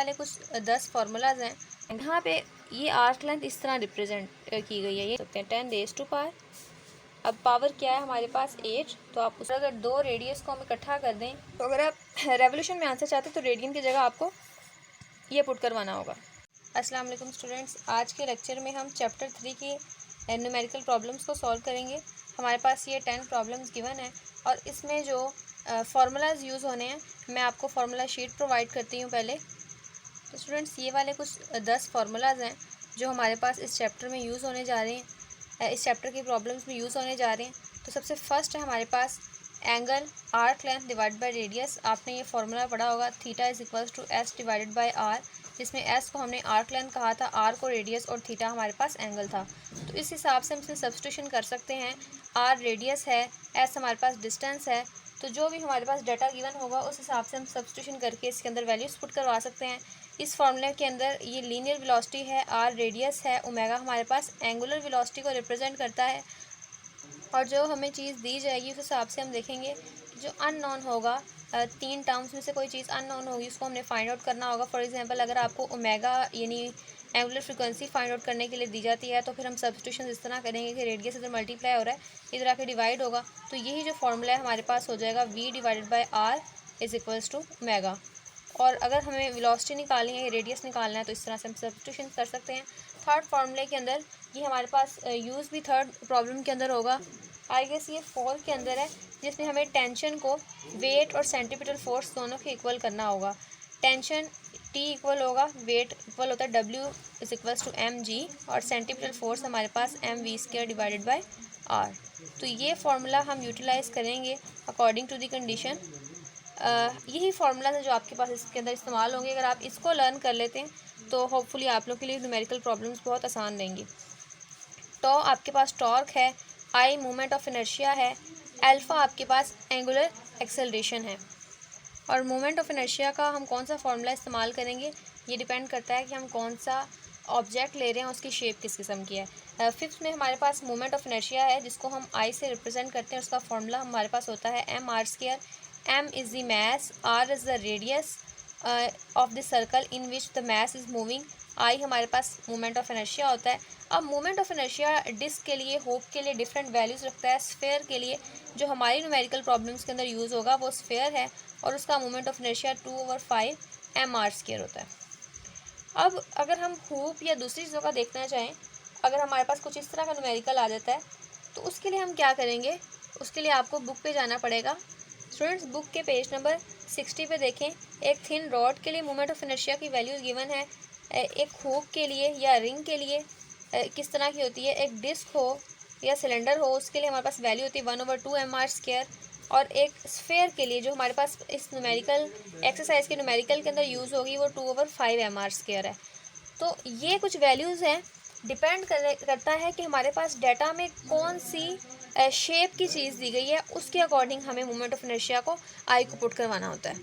वाले कुछ 10 फार्मूलाज हैं। यहाँ पे ये आर्क लेंथ इस तरह रिप्रेजेंट की गई है, ये सकते हैं 10 रेज़ टू पावर। अब पावर क्या है हमारे पास 8, तो आप उस अगर दो रेडियस को हम इकट्ठा कर दें, तो अगर आप रेवोल्यूशन में आंसर चाहते हैं तो रेडियन की जगह आपको ये पुट करवाना होगा। अस्सलाम वालेकुम स्टूडेंट्स, आज के लेक्चर में हम चैप्टर 3 की न्यूमेरिकल प्रॉब्लम्स को सॉल्व करेंगे। हमारे पास ये 10 प्रॉब्लम्स गिवन है और इसमें जो फार्मूलाज यूज़ होने हैं, मैं आपको फार्मूला शीट प्रोवाइड करती हूँ पहले। तो स्टूडेंट्स ये वाले कुछ 10 फार्मूलाज हैं जो हमारे पास इस चैप्टर में यूज़ होने जा रहे हैं, इस चैप्टर की प्रॉब्लम्स में यूज़ होने जा रहे हैं। तो सबसे फर्स्ट है हमारे पास angle arc length divide by radius. आपने ये फार्मूला पढ़ा होगा, theta is equals to S divided by R, जिसमें एस को हमने आर्क लेंथ कहा था, आर को रेडियस और थीटा हमारे पास एंगल था। तो इस हिसाब से हम इसमें सब्स्टिट्यूशन कर सकते हैं। आर रेडियस है, एस हमारे पास डिस्टेंस है, तो जो भी हमारे पास डाटा गिवन होगा उस हिसाब से हम सब्स्टिट्यूशन करके इसके अंदर वैल्यूज पुट करवा सकते हैं। इस फार्मूले के अंदर ये लीनियर वेलोसिटी है, आर रेडियस है, ओमेगा हमारे पास एंगुलर वेलोसिटी को रिप्रेजेंट करता है। और जो हमें चीज़ दी जाएगी उस हिसाब से हम देखेंगे कि जो अननोन होगा, 3 टर्म्स में से कोई चीज़ अननोन होगी, उसको हमने फाइंड आउट करना होगा। फॉर एग्जांपल अगर आपको ओमेगा यानी एंगुलर फ्रीक्वेंसी फाइंड आउट करने के लिए दी जाती है, तो फिर हम सब्स्टिट्यूशन इस तरह करेंगे कि रेडियस इधर मल्टीप्लाई हो रहा है, इधर आके डिवाइड होगा, तो यही जो फार्मूला है हमारे पास हो जाएगा v divided by R is equals to omega. और अगर हमें वेलोसिटी निकालनी है, रेडियस निकालना है, तो इस तरह से हम सब्स्टिट्यूशन कर सकते हैं। थर्ड फार्मूले के अंदर ये हमारे पास यूज़ भी थर्ड प्रॉब्लम के अंदर होगा। आई गेस ये 4 के अंदर है, जिसमें हमें टेंशन को वेट और सेंटीपिटल फोर्स दोनों के इक्वल करना होगा। टेंशन T इक्वल होगा, वेट इक्वल होता है W is equals to mg, और सेंटीपिटल फोर्स हमारे पास mv² डिवाइडेड बाय r। तो ये फार्मूला हम यूटिलाइज़ करेंगे अकॉर्डिंग टू द कंडीशन। यही फार्मूला है जो आपके पास इसके अंदर इस्तेमाल होंगे। अगर आप इसको लर्न कर लेते हैं तो होपफुली आप लोग के लिए न्यूमेरिकल प्रॉब्लम्स बहुत आसान रहेंगी। तो आपके पास टॉर्क है, आई मोमेंट ऑफ इनर्शिया है, अल्फ़ा आपके पास एंगुलर एक्सेलरेशन है। और मोमेंट ऑफ इनर्शिया का हम कौन सा फार्मूला इस्तेमाल करेंगे, ये डिपेंड करता है कि हम कौन सा ऑब्जेक्ट ले रहे हैं, उसकी शेप किस किस्म की है। फिफ्थ में हमारे पास मोमेंट ऑफ इनर्शिया है, जिसको हम आई से रिप्रेजेंट करते हैं। उसका फार्मूला हमारे पास होता है mr²। m is the mass, r is the radius of the circle in which the mass is moving, I हमारे पास मोमेंट ऑफ इनर्शिया होता है। अब मोमेंट ऑफ इनर्शिया डिस्क के लिए, होप के लिए डिफरेंट वैल्यूज़ रखता है। स्फेयर के लिए जो हमारी न्यूमेरिकल प्रॉब्लम्स के अंदर यूज़ होगा वो स्फेयर है, और उसका मोमेंट ऑफ इनर्शिया 2/5 mr² होता है। अब अगर हम हुप या दूसरी चीज़ों का देखना चाहें, अगर हमारे पास कुछ इस तरह का न्यूमेरिकल आ जाता है, तो उसके लिए हम क्या करेंगे, उसके लिए आपको बुक पे जाना पड़ेगा। स्टूडेंट्स बुक के पेज नंबर 60 पे देखें, एक थिन रॉड के लिए मोमेंट ऑफ इनर्शिया की वैल्यूज़ गिवन है। एक हुप के लिए या रिंग के लिए किस तरह की होती है, एक डिस्क हो या सिलेंडर हो, उसके लिए हमारे पास वैल्यू होती है 1/2 mr²। और एक स्फेयर के लिए जो हमारे पास इस न्यूमेरिकल एक्सरसाइज के न्यूमेरिकल के अंदर यूज़ होगी वो 2/5 mr² है। तो ये कुछ वैल्यूज़ हैं, डिपेंड करता है कि हमारे पास डाटा में कौन सी शेप की चीज़ दी गई है, उसके अकॉर्डिंग हमें मोमेंट ऑफ इनर्शिया को आई को पुट करवाना होता है।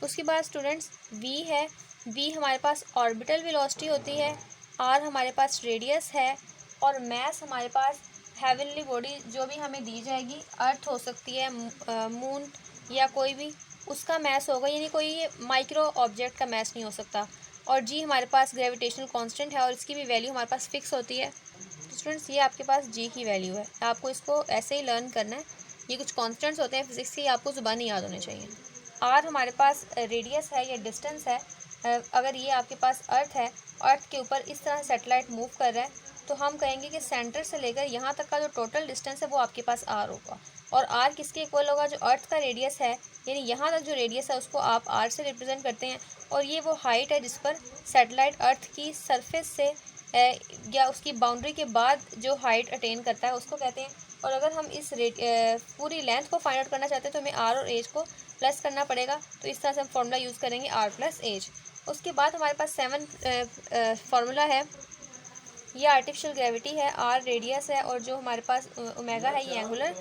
उसके बाद स्टूडेंट्स v है, v हमारे पास ऑर्बिटल वेलोसिटी होती है, r हमारे पास रेडियस है, और मास हमारे पास हेवनली बॉडी जो भी हमें दी जाएगी, अर्थ हो सकती है, मून या कोई भी, उसका मास होगा, यानी कोई माइक्रो ऑब्जेक्ट का मास नहीं हो सकता। और g हमारे पास ग्रेविटेशनल कांस्टेंट है, और इसकी भी वैल्यू हमारे पास फिक्स होती है। तो स्टूडेंट्स ये आपके पास g की वैल्यू है, आपको इसको ऐसे ही लर्न करना है। ये कुछ कॉन्स्टेंट्स होते हैं फिजिक्स की, आपको ज़ुबानी याद होने चाहिए। r हमारे पास रेडियस है या डिस्टेंस है। अगर ये आपके पास अर्थ है, अर्थ के ऊपर इस तरह सैटेलाइट मूव कर रहा है, तो हम कहेंगे कि सेंटर से लेकर यहाँ तक का जो टोटल डिस्टेंस है वो आपके पास r होगा। और r किसके इक्वल होगा, जो अर्थ का रेडियस है, यानी यहाँ तक जो रेडियस है उसको आप r से रिप्रेजेंट करते हैं। और ये वो हाइट है जिस पर सैटेलाइट अर्थ की सरफेस से या उसकी बाउंड्री के बाद जो हाइट अटेन करता है उसको कहते हैं। और अगर हम इस पूरी लेंथ को फाइंड आउट करना चाहते हैं तो हमें r और एज को प्लस करना पड़ेगा। तो इस तरह से हम फार्मूला यूज़ करेंगे r + एज। उसके बाद हमारे पास 7 फार्मूला है, ये आर्टिफिशियल ग्रेविटी है, r रेडियस है, और जो हमारे पास ओमेगा है ये एंगुलर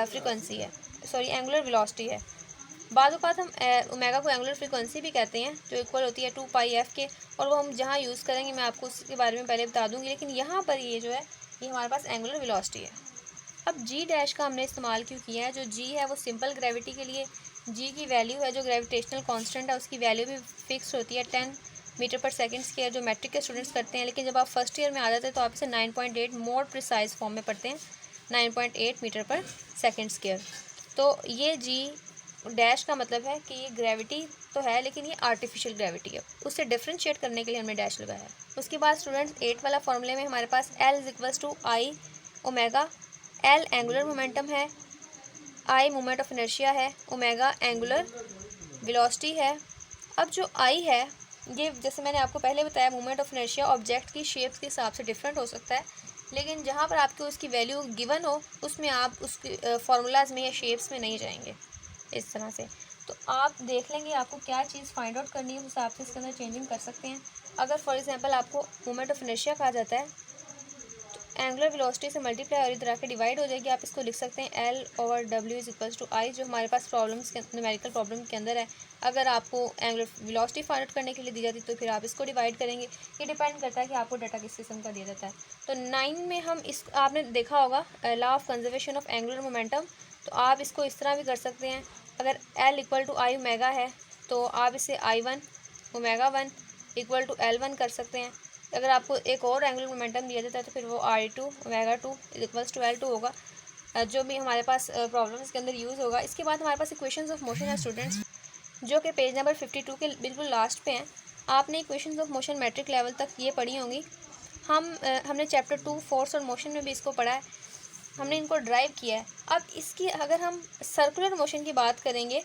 फ्रीक्वेंसी है, सॉरी एंगुलर वेलोसिटी है। बाद बात हम ओमेगा को एंगुलर फ्रीक्वेंसी भी कहते हैं, जो इक्वल होती है 2πf के, और वो हम जहाँ यूज़ करेंगे मैं आपको उसके बारे में पहले बता दूंगी। लेकिन यहाँ पर ये जो है ये हमारे पास एंगुलर वेलोसिटी है। अब g डैश का हमने इस्तेमाल क्यों किया है, जो g है वो सिंपल ग्रेविटी के लिए जी की वैल्यू है जो ग्रेविटेशनल कांस्टेंट है उसकी वैल्यू भी फिक्स होती है 10 मीटर पर सेकंड स्क्वायर, जो मैट्रिक के स्टूडेंट्स करते हैं। लेकिन जब आप फर्स्ट ईयर में आ जाते हैं तो आप इसे 9.8 मोर प्रिसाइज फॉर्म में पढ़ते हैं, 9.8 मीटर पर सेकंड स्क्वायर। तो ये जी डैश का मतलब है कि ये ग्रेविटी तो है लेकिन ये आर्टिफिशियल ग्रेविटी है, उससे डिफ्रेंशिएट करने के लिए हमने डैश लगाया है। उसके बाद स्टूडेंट्स 8 वाला फॉर्मूले में हमारे पास L is equals to I omega. L angular momentum है, I मोमेंट ऑफ इनर्शिया है, ओमेगा एंगुलर वेलोसिटी है। अब जो I है ये जैसे मैंने आपको पहले बताया मोमेंट ऑफ इनर्शिया ऑब्जेक्ट की शेप्स के हिसाब से डिफरेंट हो सकता है, लेकिन जहाँ पर आपको उसकी वैल्यू गिवन हो उसमें आप उसके फार्मूलाज में या शेप्स में नहीं जाएंगे इस तरह से। तो आप देख लेंगे आपको क्या चीज़ फाइंड आउट करनी है, उस हिसाब से इसके अंदर चेंजिंग कर सकते हैं। अगर फॉर एग्जांपल आपको मोमेंट ऑफ इनर्शिया कहा जाता है तो एंगुलर वेलोसिटी से मल्टीप्लाई और इधर आके डिवाइड हो जाएगी, आप इसको लिख सकते हैं L/W इज इक्वल्स टू आई, जो हमारे पास प्रॉब्लम्स के न्यूमेरिकल प्रॉब्लम के अंदर है। अगर आपको एंगुलर वेलोसिटी फाइंड आउट करने के लिए दी जाती तो फिर आप इसको डिवाइड करेंगे, ये डिपेंड करता है कि आपको डाटा किस किस्म का दिया जाता है। तो 9 में हम इस आपने देखा होगा law of conservation of angular momentum, तो आप इसको इस तरह भी कर सकते हैं। अगर L equal to I omega है तो आप इसे I1 omega 1 equal to L1 कर सकते हैं। अगर आपको एक और एंगुलर मोमेंटम दिया जाता है तो फिर वो I2 omega 2 is equals to L2 होगा, जो भी हमारे पास प्रॉब्लम्स के अंदर यूज़ होगा। इसके बाद हमारे पास इक्वेशंस ऑफ मोशन है स्टूडेंट्स, जो कि पेज नंबर 52 के बिल्कुल लास्ट पे हैं। आपने equations of motion matric level तक ये पढ़ी होंगी। हमने चैप्टर 2 फोर्स और मोशन में भी इसको पढ़ा है, हमने इनको ड्राइव किया है। अब इसकी अगर हम सर्कुलर मोशन की बात करेंगे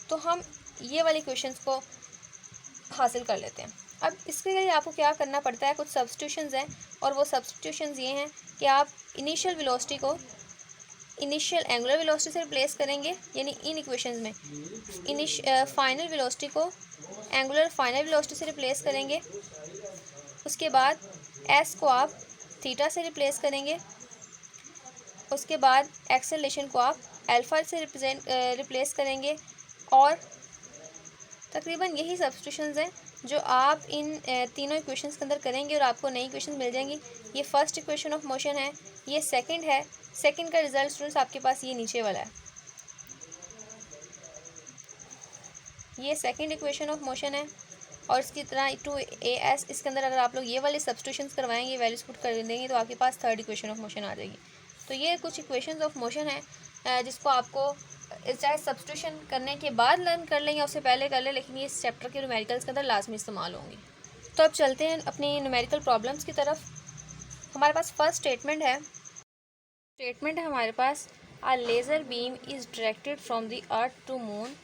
तो हम ये वाली इक्वेशंस को हासिल कर लेते हैं। अब इसके लिए आपको क्या करना पड़ता है, कुछ सब्स्टिट्यूशंस हैं, और वो सब्स्टिट्यूशंस ये हैं कि आप इनिशियल वेलोसिटी को इनिशियल एंगुलर वेलोसिटी से रिप्लेस करेंगे, यानी इन इक्वेशंस में फाइनल वेलोसिटी को एंगुलर फाइनल वेलोसिटी से रिप्लेस करेंगे। उसके बाद एस को आप थीटा से रिप्लेस करेंगे। उसके बाद एक्सेलरेशन को आप अल्फा से रिप्लेस करेंगे। और तकरीबन यही सब्स्टिट्यूशंस हैं जो आप इन तीनों इक्वेशंस के अंदर करेंगे और आपको नई इक्वेशन मिल जाएंगी। ये फर्स्ट इक्वेशन ऑफ मोशन है, ये सेकंड है, सेकंड का रिजल्ट स्टूडेंट्स आपके पास ये नीचे वाला है, ये सेकंड इक्वेशन ऑफ मोशन है। और इसकी तरह 2AS, इसके अंदर अगर आप लोग ये वाले सब्स्टिट्यूशंस करवाएंगे, वैल्यूज पुट कर देंगे तो आपके पास थर्ड इक्वेशन ऑफ मोशन आ जाएगी। तो ये कुछ इक्वेशंस ऑफ मोशन है जिसको आपको चाहे सब्स्टिट्यूशन करने के बाद लर्न कर लें या उससे पहले कर लें, लेकिन ये इस चैप्टर के न्यूमेरिकल्स के अंदर लाजमी इस्तेमाल होंगी। तो अब चलते हैं अपनी न्यूमेरिकल प्रॉब्लम्स की तरफ। हमारे पास फर्स्ट स्टेटमेंट है हमारे पास a laser beam is directed from the earth to moon.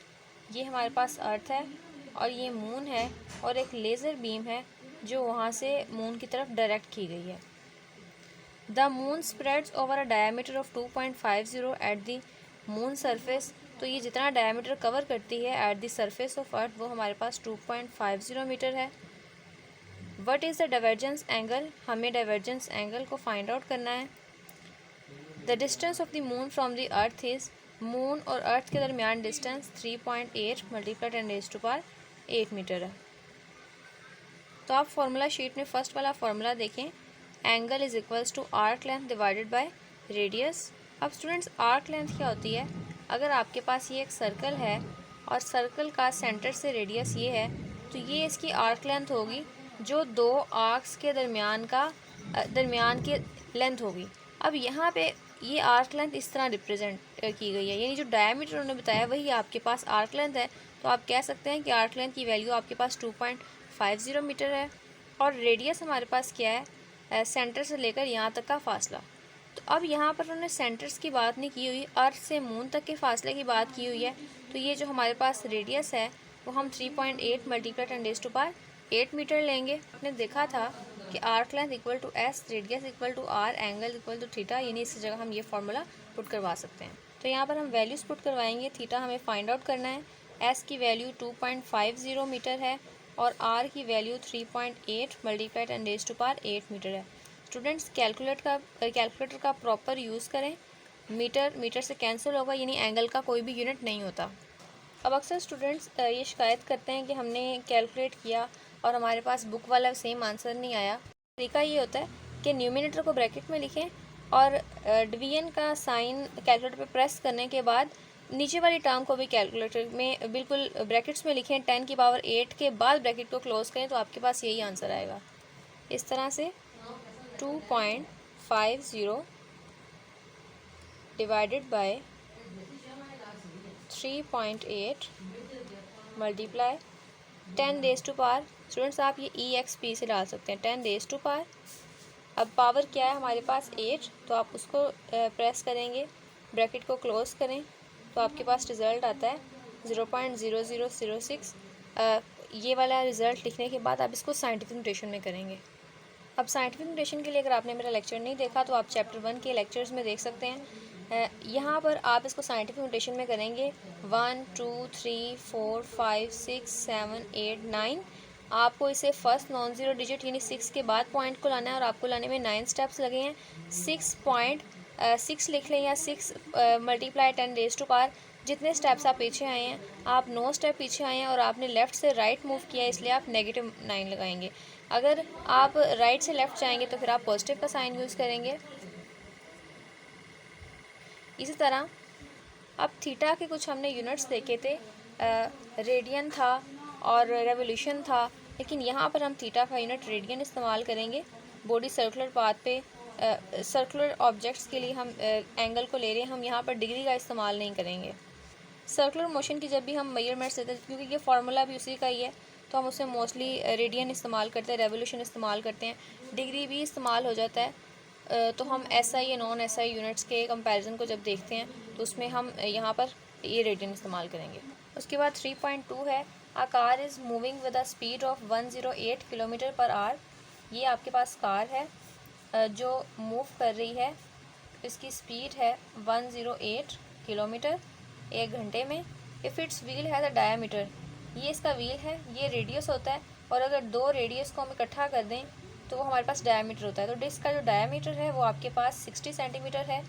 ये हमारे पास अर्थ है और ये मून है, और एक लेज़र बीम है जो वहाँ से मून की तरफ डायरेक्ट की गई है। The moon spreads over a diameter of 2.50 at the moon surface. तो ये जितना डायमीटर कवर करती है at the surface of earth वो हमारे पास 2.50 मीटर है। What is the divergence angle, हमें डाइवर्जेंस एंगल को फाइंड आउट करना है। The distance of the moon from the earth is, moon और अर्थ के दरमियान डिस्टेंस 3.8 मल्टीप्लाई 10⁸ मीटर है। तो आप फार्मूला शीट में फर्स्ट वाला फार्मूला देखें, angle is equals to arc length divided by radius. अब स्टूडेंट्स आर्क लेंथ क्या होती है, अगर आपके पास ये एक सर्कल है और सर्कल का सेंटर से रेडियस ये है तो ये इसकी आर्क लेंथ होगी जो दो आर्क्स के दरमियान की लेंथ होगी। अब यहाँ पे ये आर्क लेंथ इस तरह रिप्रेजेंट की गई है, यानी जो डायमीटर उन्होंने बताया वही आपके पास आर्क लेंथ है। तो आप कह सकते हैं कि आर्क लेंथ की वैल्यू आपके पास 2.50 मीटर है। और रेडियस हमारे पास क्या है, सेंटर से लेकर यहाँ तक का फासला। तो अब यहाँ पर उन्होंने सेंटर्स की बात नहीं की हुई, अर्थ से मून तक के फासले की बात की हुई है। तो ये जो हमारे पास रेडियस है वो हम 3.8 मल्टीप्लाई 10⁸ मीटर लेंगे। आपने देखा था कि arc length equal to S, radius equal to R, angle equal to theta, यानी इसी जगह हम ये फार्मूला पुट करवा सकते हैं। तो यहाँ पर हम वैल्यूज़ पुट करवाएंगे। थीटा हमें फाइंड आउट करना है, एस की वैल्यू 2.50 मीटर है और आर की वैल्यू 3.8 मल्टीप्लाई 10⁸ मीटर है। स्टूडेंट्स कैलकुलेटर का प्रॉपर यूज़ करें, मीटर से कैंसिल होगा, यानी एंगल का कोई भी यूनिट नहीं होता। अब अक्सर स्टूडेंट्स ये शिकायत करते हैं कि हमने कैलकुलेट किया और हमारे पास बुक वाला सेम आंसर नहीं आया। तरीका ये होता है कि न्यूमिनेटर को ब्रैकेट में लिखें और डिवीजन का साइन कैलकुलेटर पे प्रेस करने के बाद नीचे वाली टर्म को भी कैलकुलेटर में बिल्कुल ब्रैकेट्स में लिखें, 10 की पावर 8 के बाद ब्रैकेट को क्लोज करें तो आपके पास यही आंसर आएगा। इस तरह से 2.50 divided by 3.8 multiply 10 raise to power, students आप ये EXP से डाल सकते हैं, 10 रेज़ टू पावर। अब पावर क्या है हमारे पास 8, तो आप उसको प्रेस करेंगे, ब्रैकेट को क्लोज करें तो आपके पास रिज़ल्ट आता है 0.0006। ये वाला रिज़ल्ट लिखने के बाद आप इसको साइंटिफिक नोटेशन में करेंगे। अब साइंटिफिक नोटेशन के लिए अगर आपने मेरा लेक्चर नहीं देखा तो आप चैप्टर 1 के लेक्चर्स में देख सकते हैं। यहाँ पर आप इसको साइंटिफिक नोटेशन में करेंगे 1 2 3 4 5 6 7 8 9। आपको इसे फर्स्ट नॉन ज़ीरो डिजिट यानी 6 के बाद पॉइंट को लाना है और आपको लाने में 9 स्टेप्स लगे हैं। 6 लिख लें या 6 मल्टीप्लाई 10 रेज़ टू पावर। जितने स्टेप्स आप पीछे आए हैं, आप 9 स्टेप पीछे आए हैं और आपने लेफ़्ट से राइट मूव किया है, इसलिए आप -9 लगाएंगे। अगर आप राइट से लेफ़्ट जाएंगे तो फिर आप पॉजिटिव का साइन यूज़ करेंगे। इसी तरह अब थीटा के कुछ हमने यूनिट्स देखे थे, रेडियन था और रेवोल्यूशन था, लेकिन यहाँ पर हम थीटा का यूनिट रेडियन इस्तेमाल करेंगे। बॉडी सर्कुलर पाथ पे सर्कुलर ऑब्जेक्ट्स के लिए हम एंगल को ले रहे हैं, हम यहाँ पर डिग्री का इस्तेमाल नहीं करेंगे। सर्कुलर मोशन की जब भी हम मेजरमेंट्स देते हैं, क्योंकि ये फार्मूला भी उसी का ही है, तो हम उसमें मोस्टली रेडियन इस्तेमाल करते हैं, रेवोल्यूशन इस्तेमाल करते हैं, डिग्री भी इस्तेमाल हो जाता है। तो हम SI या नॉन SI यूनिट्स के कंपैरिजन को जब देखते हैं तो उसमें हम यहाँ पर ये रेडियन इस्तेमाल करेंगे। उसके बाद 3.2 है, a car is moving with a speed of 108 kilometre per hour. ये आपके पास कार है जो मूव कर रही है, इसकी स्पीड है 108 किलोमीटर 1 घंटे में। इफ़ इट्स व्हील है द डायामीटर, ये इसका व्हील है, ये रेडियस होता है, और अगर दो रेडियस को हम इकट्ठा कर दें तो वो हमारे पास डायामीटर होता है। तो डिस्क का जो डायामीटर है वो आपके पास 60 सेंटीमीटर है।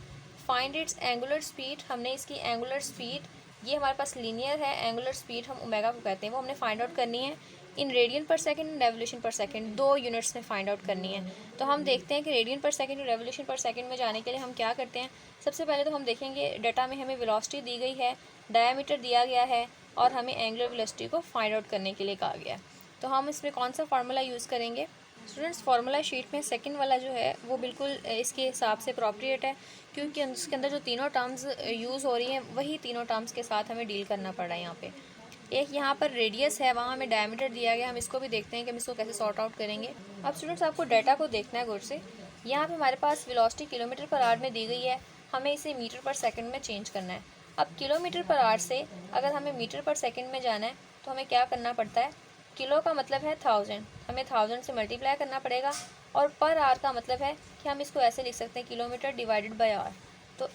फाइंड इट्स एंगुलर स्पीड, हमने इसकी एंगुलर स्पीड, ये हमारे पास लीनियर है, एंगुलर स्पीड हम ओमेगा को कहते हैं, वो हमने फाइंड आउट करनी है in radian per second and revolution पर सेकंड, 2 यूनिट्स में फाइंड आउट करनी है। तो हम देखते हैं कि रेडियन पर सेकंड और रेवोल्यूशन पर सेकंड में जाने के लिए हम क्या करते हैं। सबसे पहले तो हम देखेंगे डाटा में हमें वेलोसिटी दी गई है, डायामीटर दिया गया है और हमें एंगुलर वेलोसिटी को फाइंड आउट करने के लिए कहा गया है। तो हम इसमें कौन सा फार्मूला यूज़ करेंगे। स्टूडेंट्स फार्मूला शीट में सेकंड वाला जो है वो बिल्कुल इसके हिसाब से अप्रोप्रिएट है, क्योंकि इसके अंदर जो तीनों टर्म्स यूज़ हो रही हैं वही तीनों टर्म्स के साथ हमें डील करना पड़ रहा है। यहाँ पे एक यहाँ पर रेडियस है, वहाँ हमें डायमीटर दिया गया, हम इसको भी देखते हैं कि हम इसको कैसे सॉर्ट आउट करेंगे। अब स्टूडेंट्स आपको डाटा को देखना है गौर से। यहाँ पे हमारे पास वेलोसिटी किलोमीटर पर आवर में दी गई है, हमें इसे मीटर पर सेकंड में चेंज करना है। अब किलोमीटर पर आवर से अगर हमें मीटर पर सेकंड में जाना है तो हमें क्या करना पड़ता है, किलो का मतलब है 1000, हमें 1000 से मल्टीप्लाई करना पड़ेगा, और पर आवर का मतलब है कि हम इसको ऐसे लिख सकते हैं किलोमीटर डिवाइडेड बाय आवर। तो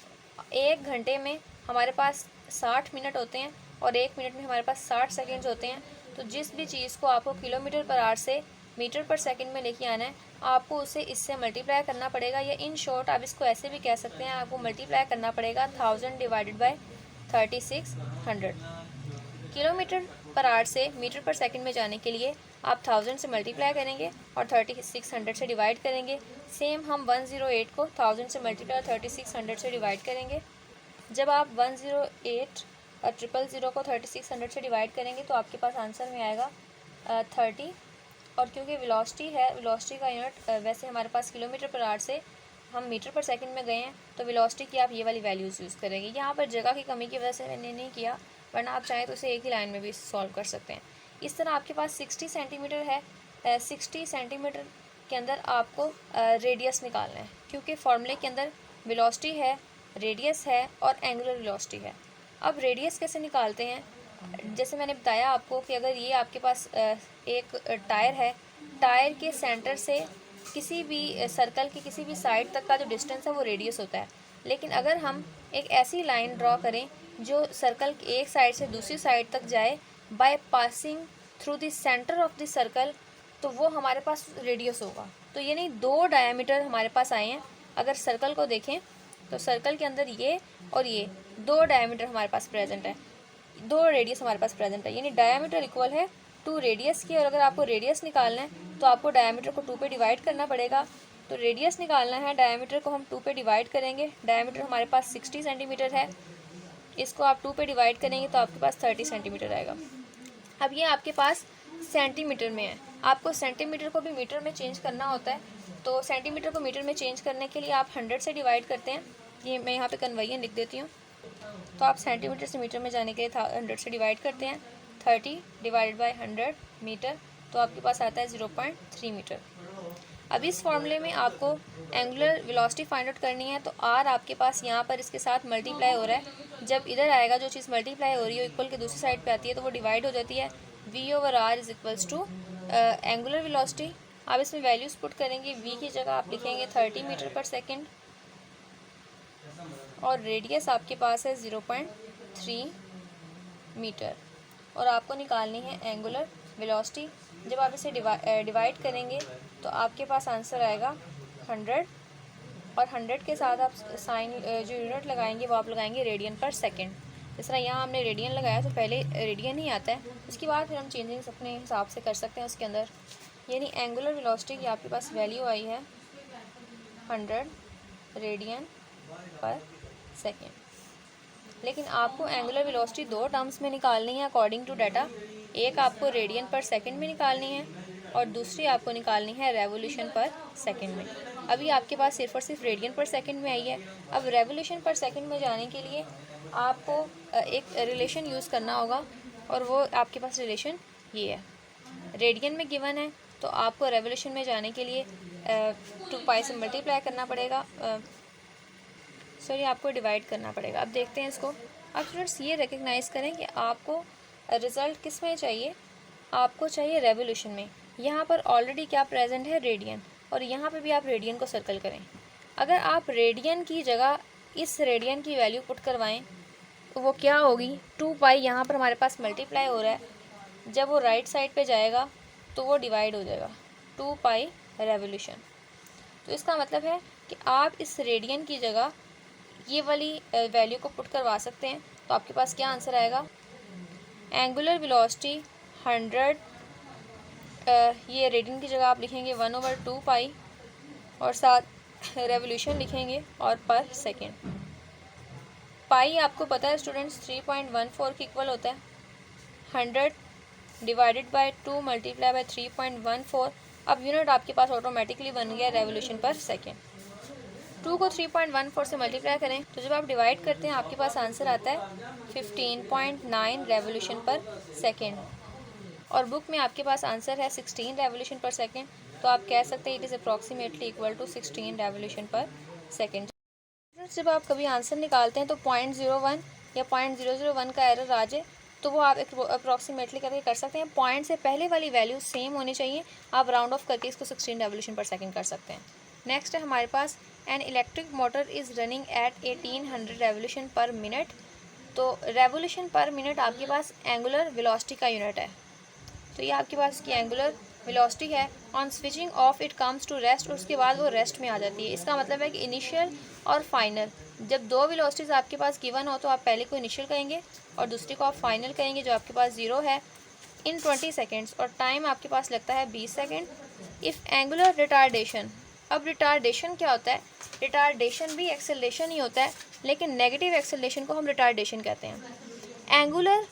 1 घंटे में हमारे पास 60 मिनट होते हैं और 1 मिनट में हमारे पास 60 सेकेंड्स होते हैं। तो जिस भी चीज़ को आपको किलोमीटर पर आवर से मीटर पर सेकंड में लेके आना है, आपको उसे इससे मल्टीप्लाई करना पड़ेगा, या इन शॉर्ट आप इसको ऐसे भी कह सकते हैं, आपको मल्टीप्लाई करना पड़ेगा 1000 divided by 3600। Kilometre per our से मीटर पर सेकंड में जाने के लिए आप 1000 से मल्टीप्लाई करेंगे और 3600 से डिवाइड करेंगे। सेम हम 108 को 1000 से मल्टीप्लाई 3600 से डिवाइड करेंगे। जब आप 108 और 000 को 3600 से डिवाइड करेंगे तो आपके पास आंसर में आएगा 30। और क्योंकि वेलोसिटी है, वेलोसिटी का यूनिट वैसे हमारे पास किलोमीटर पर आवर से हम मीटर पर सेकंड में गए हैं, तो वेलोसिटी की आप ये वाली वैल्यूज़ यूज़ करेंगे। यहाँ पर जगह की कमी की वजह से मैंने नहीं किया, वरना आप चाहें तो उसे एक ही लाइन में भी सॉल्व कर सकते हैं। इस तरह आपके पास 60 सेंटीमीटर है, 60 सेंटीमीटर के अंदर आपको रेडियस निकालना है, क्योंकि फार्मूले के अंदर वेलोसिटी है, रेडियस है और एंगुलर वेलोसिटी है। अब रेडियस कैसे निकालते हैं, जैसे मैंने बताया आपको कि अगर ये आपके पास एक टायर है, टायर के सेंटर से किसी भी सर्कल की किसी भी साइड तक का जो डिस्टेंस है वो रेडियस होता है। लेकिन अगर हम एक ऐसी लाइन ड्रॉ करें जो सर्कल की एक साइड से दूसरी साइड तक जाए by passing through the centre of the circle, तो वो हमारे पास रेडियस होगा। तो यानी 2 डायमीटर हमारे पास आए हैं। अगर सर्कल को देखें तो सर्कल के अंदर ये और ये 2 डायमीटर हमारे पास प्रेजेंट है, 2 रेडियस हमारे पास प्रेजेंट है, यानी डायमीटर इक्वल है 2 रेडियस की। और अगर आपको रेडियस निकालना है तो आपको डायमीटर को 2 पे डिवाइड करना पड़ेगा। तो रेडियस निकालना है, डायमीटर को हम 2 पे डिवाइड करेंगे। डायमीटर हमारे पास 60 सेंटीमीटर है, इसको आप 2 पे डिवाइड करेंगे तो आपके पास 30 सेंटीमीटर आएगा। अब ये आपके पास सेंटीमीटर में है, आपको सेंटीमीटर को भी मीटर में चेंज करना होता है, तो सेंटीमीटर को मीटर में चेंज करने के लिए आप 100 से डिवाइड करते हैं। ये मैं यहाँ पे कन्वर्जन लिख देती हूँ। तो आप सेंटीमीटर से मीटर में जाने के लिए 100 से डिवाइड करते हैं, 30 डिवाइडेड बाई 100 मीटर, तो आपके पास आता है 0.3 मीटर। अब इस फॉर्मूले में आपको एंगुलर वेलोसिटी फाइंड आउट करनी है, तो आर आपके पास यहाँ पर इसके साथ मल्टीप्लाई हो रहा है। जब इधर आएगा जो चीज़ मल्टीप्लाई हो रही है इक्वल के दूसरी साइड पे आती है तो वो डिवाइड हो जाती है। V over R is equals to angular velocity. आप इसमें वैल्यूज़ पुट करेंगे, वी की जगह आप लिखेंगे 30 मीटर पर सेकेंड और रेडियस आपके पास है 0.3 मीटर और आपको निकालनी है एंगुलर वेलोसिटी। जब आप इसे डिवाइड करेंगे तो आपके पास आंसर आएगा 100 और 100 के साथ आप साइन जो यूनिट लगाएंगे वो आप लगाएंगे रेडियन पर सेकंड। जिस तरह यहाँ हमने रेडियन लगाया तो पहले रेडियन ही आता है, उसके बाद फिर हम चेंजिंग्स अपने हिसाब से कर सकते हैं उसके अंदर। यानी एंगुलर वेलोसिटी की आपके पास वैल्यू आई है 100 रेडियन पर सेकेंड। लेकिन आपको एंगुलर वेलोसिटी दो टर्म्स में निकालनी है अकॉर्डिंग टू डाटा। एक आपको रेडियन पर सेकंड में निकालनी है और दूसरी आपको निकालनी है रेवोल्यूशन पर सेकंड में। अभी आपके पास सिर्फ और सिर्फ रेडियन पर सेकंड में आई है। अब रेवोल्यूशन पर सेकंड में जाने के लिए आपको एक रिलेशन यूज़ करना होगा और वो आपके पास रिलेशन ये है, रेडियन में गिवन है तो आपको रेवोल्यूशन में जाने के लिए 2 पाई से मल्टीप्लाई करना पड़ेगा, सॉरी आपको डिवाइड करना पड़ेगा। अब देखते हैं इसको। अब स्टूडेंट्स ये रिकग्नाइज़ करें कि आपको रिज़ल्ट किस में चाहिए, आपको चाहिए रेवोल्यूशन में। यहाँ पर ऑलरेडी क्या प्रेजेंट है, रेडियन, और यहाँ पे भी आप रेडियन को सर्कल करें। अगर आप रेडियन की जगह इस रेडियन की वैल्यू पुट करवाएं तो वो क्या होगी, 2 पाई यहाँ पर हमारे पास मल्टीप्लाई हो रहा है, जब वो राइट साइड पे जाएगा तो वो डिवाइड हो जाएगा 2 पाई रेवोल्यूशन। तो इसका मतलब है कि आप इस रेडियन की जगह ये वाली वैल्यू को पुट करवा सकते हैं। तो आपके पास क्या आंसर आएगा, एंगुलर वेलोसिटी 100, ये रेडियन की जगह आप लिखेंगे 1/2 पाई और साथ रेवोल्यूशन लिखेंगे और पर सेकेंड। पाई आपको पता है स्टूडेंट्स 3.14 के इक्वल होता है। 100 डिवाइडेड बाय 2 मल्टीप्लाई बाय 3.14। अब यूनिट आपके पास ऑटोमेटिकली बन गया रेवोल्यूशन पर सेकेंड। 2 को 3.14 से मल्टीप्लाई करें तो जब आप डिवाइड करते हैं आपके पास आंसर आता है 15.9 रेवोल्यूशन पर सेकेंड और बुक में आपके पास आंसर है 16 रेवोल्यूशन पर सेकेंड। तो आप कह सकते हैं it is approximately equal to 16 revolution per second. जब आप कभी आंसर निकालते हैं तो 0.01 या 0.001 का एरर आ जाए तो वो आप अप्रॉक्सीमेटली करके कर सकते हैं। पॉइंट से पहले वाली वैल्यू सेम होनी चाहिए, आप राउंड ऑफ करके इसको 16 रेवोल्यूशन पर सेकेंड कर सकते हैं। नेक्स्ट है हमारे पास an electric motor is running at 1800 revolution per minute. तो रेवोल्यूशन पर मिनट आपके पास एंगुलर वेलोसिटी का यूनिट है, तो ये आपके पास की एंगुलर वेलोसिटी है। On switching off it comes to rest, और उसके बाद वो रेस्ट में आ जाती है। इसका मतलब है कि इनिशियल और फाइनल, जब दो वेलोसिटीज़ आपके पास गिवन हो तो आप पहले को इनिशियल कहेंगे और दूसरी को आप फाइनल कहेंगे जो आपके पास 0 है, इन 20 सेकेंड्स, और टाइम आपके पास लगता है 20 सेकेंड। इफ़ एंगुलर रिटार्डेशन, अब रिटार्डेशन क्या होता है, रिटार्डेशन भी एक्सेलरेशन ही होता है, लेकिन नेगेटिव एक्सेलरेशन को हम रिटार्डेशन कहते हैं। एंगुलर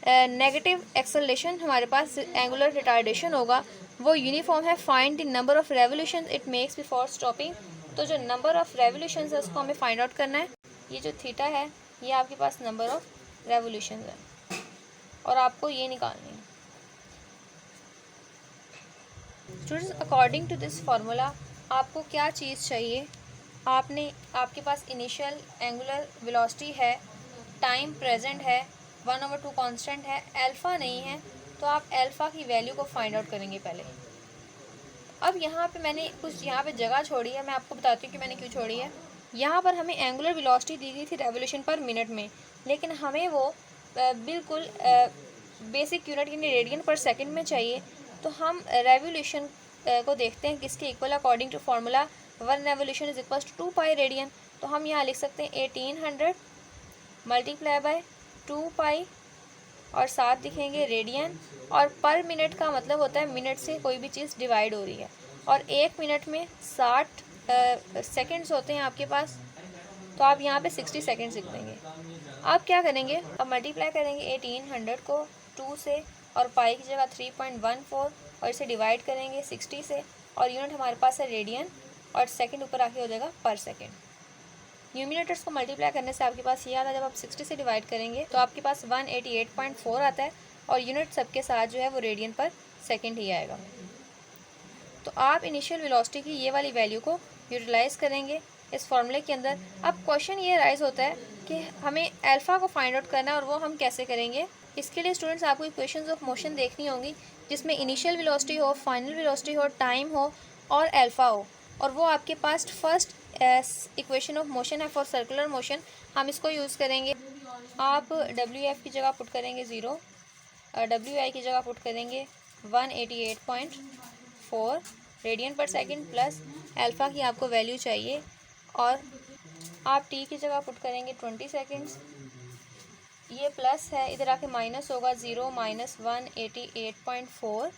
नेगेटिव एक्सेलरेशन हमारे पास एंगुलर रिटार्डेशन होगा, वो यूनिफॉर्म है find the number of revolution it makes before stopping. तो जो नंबर ऑफ रेवोल्यूशन है उसको हमें फाइंड आउट करना है। ये जो थीटा है ये आपके पास नंबर ऑफ रेवोल्यूशन है और आपको ये निकालनी है। Students according to this formula आपको क्या चीज़ चाहिए, आपके पास इनिशियल एंगुलर वेलोसिटी है, टाइम प्रेजेंट है, 1/2 कांस्टेंट है, अल्फ़ा नहीं है, तो आप अल्फ़ा की वैल्यू को फाइंड आउट करेंगे पहले। अब यहाँ पे मैंने कुछ यहाँ पे जगह छोड़ी है, मैं आपको बताती हूँ कि मैंने क्यों छोड़ी है। यहाँ पर हमें एंगुलर वेलोसिटी दी गई थी रेवोल्यूशन पर मिनट में, लेकिन हमें वो बिल्कुल बेसिक यूनिट यानी रेडियन पर सेकंड में चाहिए। तो हम रेवोल्यूशन को देखते हैं किसके equal, according to formula 1 revolution is equal to 2 pi radian. तो हम यहाँ लिख सकते हैं 1800 मल्टीप्लाई बाय 2 पाई और साथ लिखेंगे रेडियन, और पर मिनट का मतलब होता है मिनट से कोई भी चीज़ डिवाइड हो रही है, और 1 मिनट में 60 सेकेंड्स होते हैं आपके पास, तो आप यहाँ पे 60 सेकेंड्स लिख देंगे। आप क्या करेंगे, अब मल्टीप्लाई करेंगे 1800 को 2 से और पाई की जगह 3.14 और इसे डिवाइड करेंगे 60 से और यूनिट हमारे पास है रेडियन और सेकंड ऊपर आके हो जाएगा पर सेकंड। न्यूमिनेटर्स को मल्टीप्लाई करने से आपके पास ये आता है, जब आप 60 से डिवाइड करेंगे तो आपके पास 188.4 आता है और यूनिट सबके साथ जो है वो रेडियन पर सेकंड ही आएगा। तो आप इनिशियल वेलोसिटी की ये वाली वैल्यू को यूटिलाइज़ करेंगे इस फॉर्मूले के अंदर। अब क्वेश्चन ये राइज होता है कि हमें अल्फ़ा को फाइंड आउट करना है और वो हम कैसे करेंगे। इसके लिए स्टूडेंट्स आपको इक्वेशंस ऑफ मोशन देखनी होंगी जिसमें इनिशियल वेलोसिटी हो, फाइनल वेलोसिटी हो, टाइम हो और अल्फ़ा हो, और वो आपके पास फर्स्ट इक्वेशन ऑफ मोशन है फॉर सर्कुलर मोशन, हम इसको यूज़ करेंगे। आप WF की जगह पुट करेंगे 0, WI की जगह पुट करेंगे 188.4 radian per second plus alpha की आपको वैल्यू चाहिए और आप T की जगह पुट करेंगे 20 सेकंड्स। ये प्लस है, इधर आके माइनस होगा 0 माइनस 188.4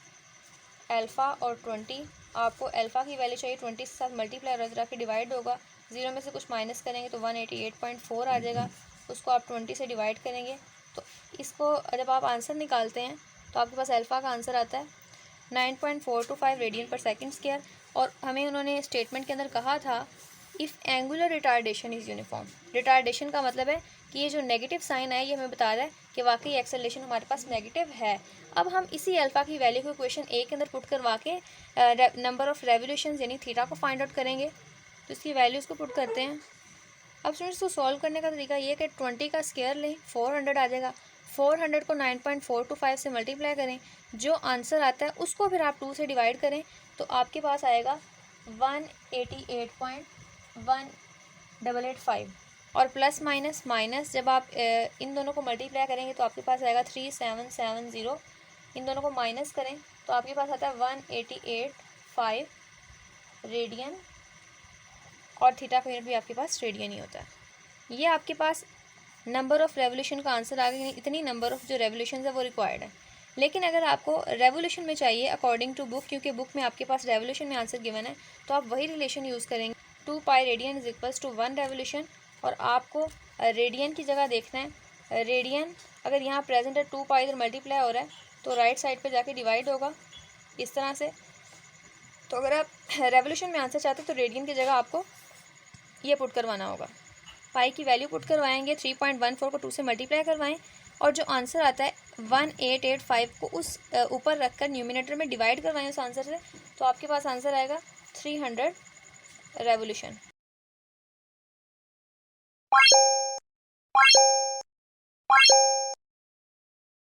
अल्फ़ा और 20, आपको अल्फ़ा की वैल्यू चाहिए 20 के साथ मल्टीप्लाई और इधर आके डिवाइड होगा, 0 में से कुछ माइनस करेंगे तो 188.4 आ जाएगा, उसको आप 20 से डिवाइड करेंगे। तो इसको जब आप आंसर निकालते हैं तो आपके पास अल्फ़ा का आंसर आता है 9.425 रेडियन पर सेकंड स्क्वायर। और हमें उन्होंने स्टेटमेंट के अंदर कहा था if angular retardation is uniform. Retardation का मतलब है कि ये जो नेगेटिव साइन है ये हमें बता रहा है कि वाकई एक्सेलरेशन हमारे पास नेगेटिव है। अब हम इसी अल्फ़ा की वैल्यू को इक्वेशन ए के अंदर पुट करवा के नंबर ऑफ़ रेवोल्यूशंस यानी थीटा को फाइंड आउट करेंगे। तो इसकी वैल्यूज़ को पुट करते हैं। अब स्टूडेंट्स को सॉल्व करने का तरीका ये है कि 20 का स्क्वायर लें, 400 आ जाएगा, 400 को 9.425 से मल्टीप्लाई करें, जो आंसर आता है उसको फिर आप 2 से डिवाइड करें तो आपके पास आएगा 188.1885 और प्लस माइनस माइनस जब आप इन दोनों को मल्टीप्लाई करेंगे तो आपके पास आएगा 3770, इन दोनों को माइनस करें तो आपके पास आता है 188.5 रेडियन और थीटा का यूनिट भी आपके पास रेडियन ही होता है। ये आपके पास नंबर ऑफ़ रेवोल्यूशन का आंसर आ गया, इतनी नंबर ऑफ़ जो रेवोल्यूशन है वो रिक्वायर्ड है। लेकिन अगर आपको रेवोल्यूशन में चाहिए अकॉर्डिंग टू बुक, क्योंकि बुक में आपके पास रेवोल्यूशन में आंसर गिवन है, तो आप वही रिलेशन यूज़ करेंगे 2 pi radian is equals to 1 revolution. और आपको रेडियन की जगह देखना है, रेडियन अगर यहाँ प्रेजेंट है 2 पाई इधर मल्टीप्लाई हो रहा है तो राइट साइड पर जाके डिवाइड होगा इस तरह से। तो अगर आप रेवोल्यूशन में आंसर चाहते हैं तो रेडियन की जगह आपको ये पुट करवाना होगा, पाई की वैल्यू पुट करवाएंगे, 3.14 को 2 से मल्टीप्लाई करवाएं और जो आंसर आता है 1885 को उस ऊपर रखकर न्यूमिनेटर में डिवाइड करवाएं उस आंसर से, तो आपके पास आंसर आएगा 300 रेवोल्यूशन।